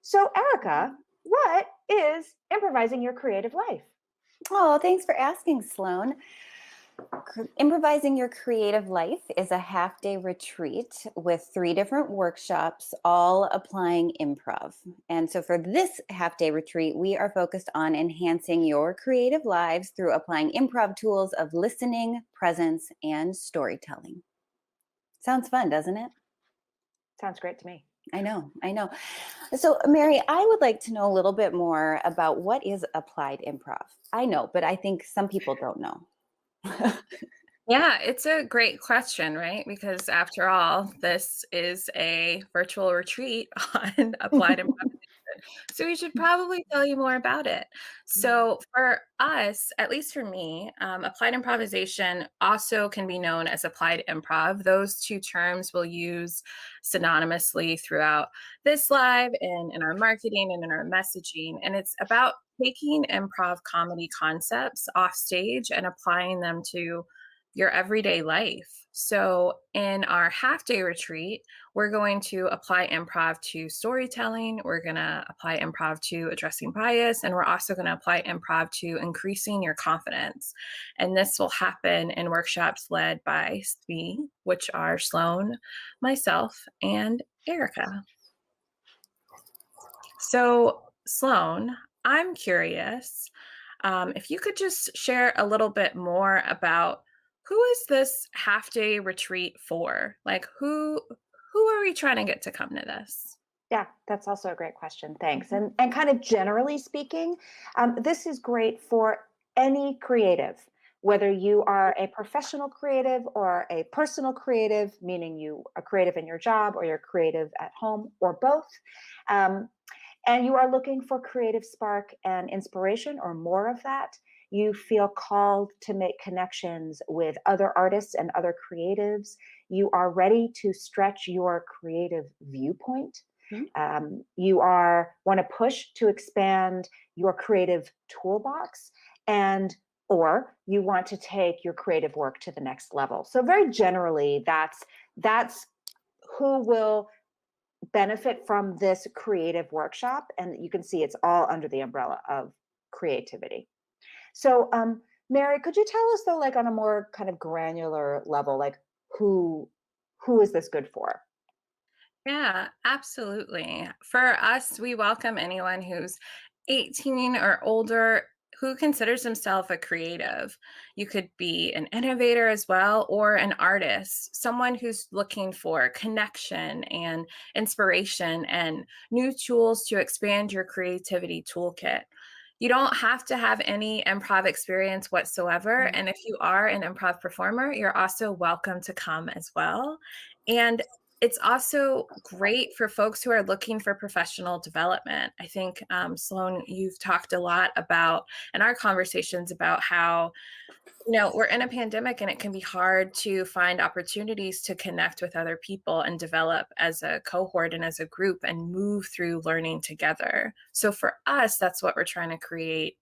So Erica, what is improvising your creative life? Oh, thanks for asking, Sloan. Improvising Your Creative Life is a half-day retreat with 3 different workshops, all applying improv. And so for this half-day retreat, we are focused on enhancing your creative lives through applying improv tools of listening, presence, and storytelling. Sounds fun, doesn't it? Sounds great to me. I know, I know. So, Mary, I would like to know a little bit more about what is applied improv. I know, but I think some people don't know. Yeah, it's a great question, right? Because after all, this is a virtual retreat on applied improvisation. So we should probably tell you more about it. So for us, at least for me, applied improvisation also can be known as applied improv. Those two terms we'll use synonymously throughout this live and in our marketing and in our messaging. And it's about taking improv comedy concepts off stage and applying them to your everyday life. So, in our half day retreat, we're going to apply improv to storytelling. We're going to apply improv to addressing bias. And we're also going to apply improv to increasing your confidence. And this will happen in workshops led by SME, which are Sloan, myself, and Erica. So, Sloan, I'm curious if you could just share a little bit more about who is this half day retreat for? Like who are we trying to get to come to this? Yeah, that's also a great question. Thanks. And kind of generally speaking, this is great for any creative, whether you are a professional creative or a personal creative, meaning you are creative in your job or you're creative at home or both. Um, and you are looking for creative spark and inspiration or more of that, you feel called to make connections with other artists and other creatives, you are ready to stretch your creative viewpoint. You are want to push to expand your creative toolbox, and or you want to take your creative work to the next level. So very generally, that's who will benefit from this creative workshop, and you can see it's all under the umbrella of creativity. So, Mary, could you tell us though, like on a more kind of granular level, like who who is this good for? Yeah, absolutely. For us, we welcome anyone who's 18 or older who considers himself a creative. You could be an innovator as well, or an artist, someone who's looking for connection and inspiration and new tools to expand your creativity toolkit. You don't have to have any improv experience whatsoever. Mm. And if you are an improv performer, you're also welcome to come as well. And it's also great for folks who are looking for professional development. I think, Sloan, you've talked a lot about in our conversations about how, we're in a pandemic and it can be hard to find opportunities to connect with other people and develop as a cohort and as a group and move through learning together. So for us, that's what we're trying to create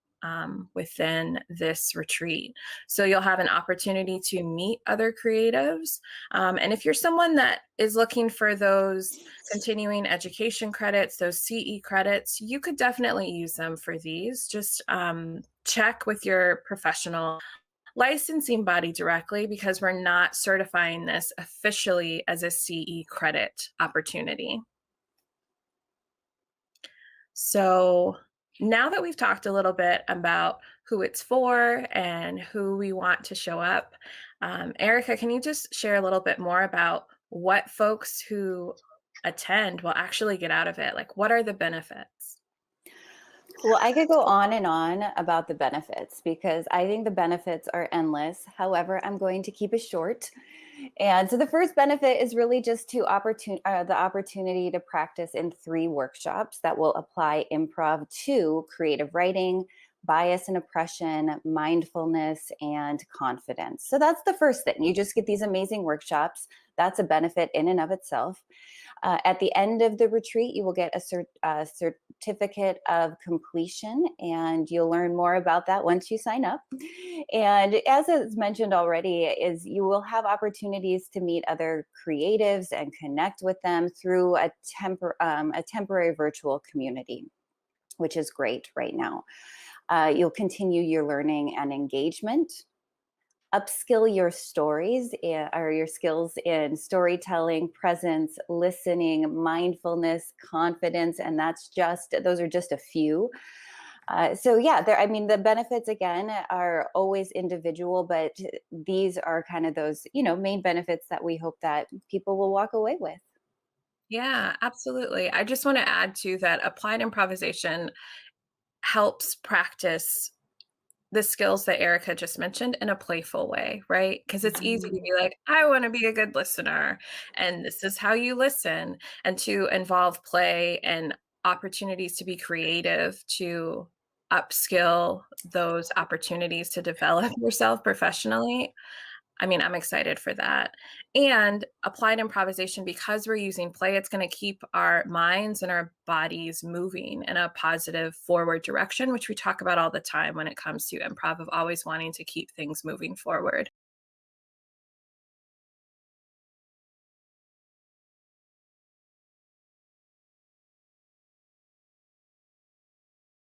within this retreat. So you'll have an opportunity to meet other creatives. And if you're someone that is looking for those continuing education credits, those CE credits, you could definitely use them for these. Just check with your professional licensing body directly, because we're not certifying this officially as a CE credit opportunity. So now that we've talked a little bit about who it's for and who we want to show up, Erica, can you just share a little bit more about what folks who attend will actually get out of it? Like, what are the benefits? Well, I could go on and on about the benefits because I think the benefits are endless. However, I'm going to keep it short. And so the first benefit is really just the opportunity to practice in 3 workshops that will apply improv to creative writing, bias and oppression, mindfulness, and confidence. So that's the first thing. You just get these amazing workshops. that's a benefit in and of itself. At the end of the retreat, you will get a certificate of completion, and you'll learn more about that once you sign up. And as is mentioned already, is you will have opportunities to meet other creatives and connect with them through a temporary virtual community, which is great right now. You'll continue your learning and engagement, upskill your stories or your skills in storytelling, presence, listening, mindfulness, confidence, and those are just a few. So yeah, I mean, the benefits again are always individual, but these are kind of those, main benefits that we hope that people will walk away with. Yeah, absolutely. I just want to add to that applied improvisation helps practice the skills that Erica just mentioned in a playful way, right? Because it's easy to Mhm. be like, I want to be a good listener, and this is how you listen, and to involve play and opportunities to be creative, to upskill those opportunities to develop yourself professionally. I mean, I'm excited for that. And applied improvisation, because we're using play, it's going to keep our minds and our bodies moving in a positive forward direction, which we talk about all the time when it comes to improv, of always wanting to keep things moving forward.